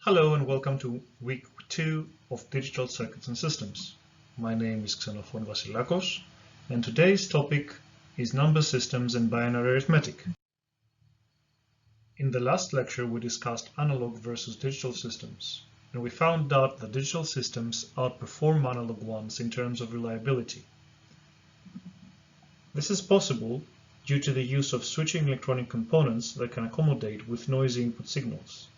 Hello and welcome to week 2 of Digital Circuits and Systems. My name is Xenophon Vasilakos and today's topic is number systems and binary arithmetic. In the last lecture we discussed analog versus digital systems and we found out that digital systems outperform analog ones in terms of reliability. This is possible due to the use of switching electronic components that can accommodate with noisy input signals.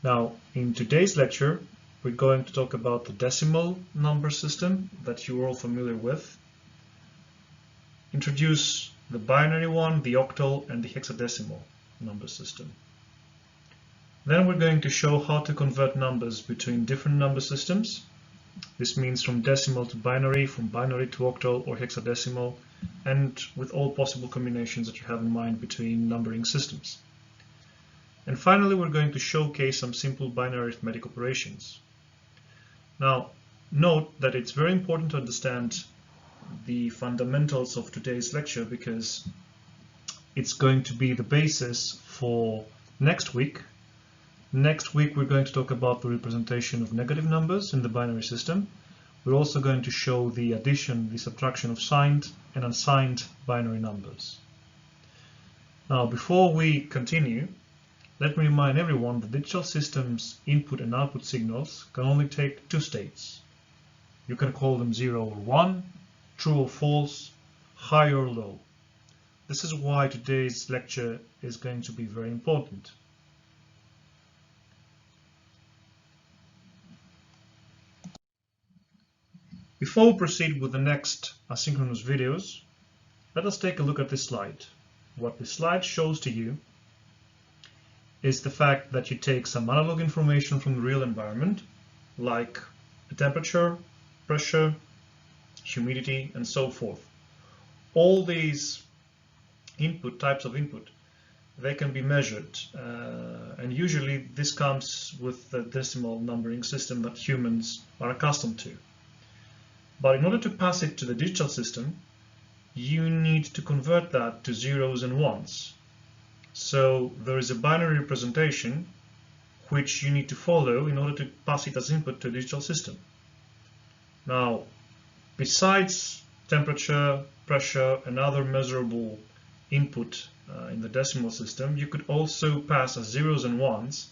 Now, in today's lecture, we're going to talk about the decimal number system that you're all familiar with, introduce the binary one, the octal, and the hexadecimal number system. Then we're going to show how to convert numbers between different number systems. This means from decimal to binary, from binary to octal or hexadecimal, and with all possible combinations that you have in mind between numbering systems. And finally, we're going to showcase some simple binary arithmetic operations. Now, note that it's very important to understand the fundamentals of today's lecture because it's going to be the basis for next week. Next week, we're going to talk about the representation of negative numbers in the binary system. We're also going to show the addition, the subtraction of signed and unsigned binary numbers. Now, before we continue, let me remind everyone that digital systems' input and output signals can only take two states. You can call them 0 or 1, true or false, high or low. This is why today's lecture is going to be very important. Before we proceed with the next asynchronous videos, let us take a look at this slide. What this slide shows to you is the fact that you take some analog information from the real environment, like the temperature, pressure, humidity, and so forth. All these types of input, they can be measured, and usually this comes with the decimal numbering system that humans are accustomed to. But in order to pass it to the digital system, you need to convert that to zeros and ones. So there is a binary representation which you need to follow in order to pass it as input to a digital system. Now, besides temperature, pressure, and other measurable input in the decimal system, you could also pass as zeros and ones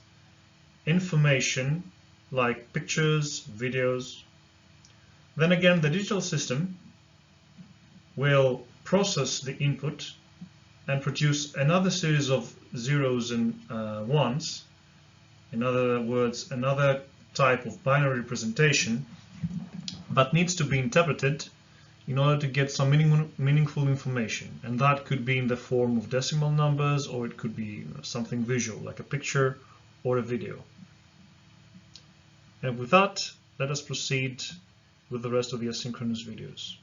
information like pictures, videos. Then again, the digital system will process the input and produce another series of zeros and ones. In other words, another type of binary representation that needs to be interpreted in order to get some meaningful information. And that could be in the form of decimal numbers, or it could be something visual, like a picture or a video. And with that, let us proceed with the rest of the asynchronous videos.